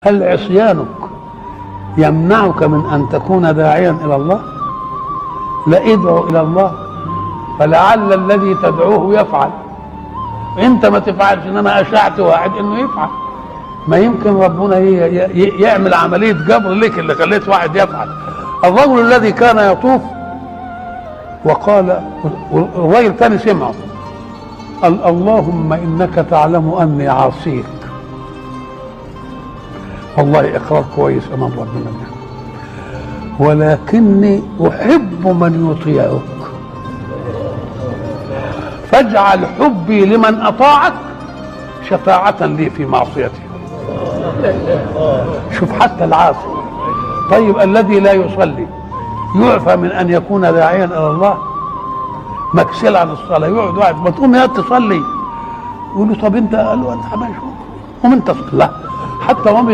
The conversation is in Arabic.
هل عصيانك يمنعك من أن تكون داعيا إلى الله؟ لا، ادعو إلى الله فلعل الذي تدعوه يفعل. انت ما تفعلش، انما اشعت واحد انه يفعل. ما يمكن ربنا يعمل عمليه جبر لك اللي خليت واحد يفعل. الرجل الذي كان يطوف وقال، الرجل الثاني سمعه، قال اللهم انك تعلم اني عاصيك. والله اقرار كويس امام ربنا، ولكني احب من يطيعك، فاجعل حبي لمن اطاعك شفاعة لي في معصيتي. شوف حتى العاصي. طيب الذي لا يصلي يعفى من ان يكون داعيا الى الله؟ مكسل عن الصلاه، يقعد واحد ما تقوم يا تصلي، يقول له طب انت، قال له انت عمال شو قوم انت صلي، حتى ما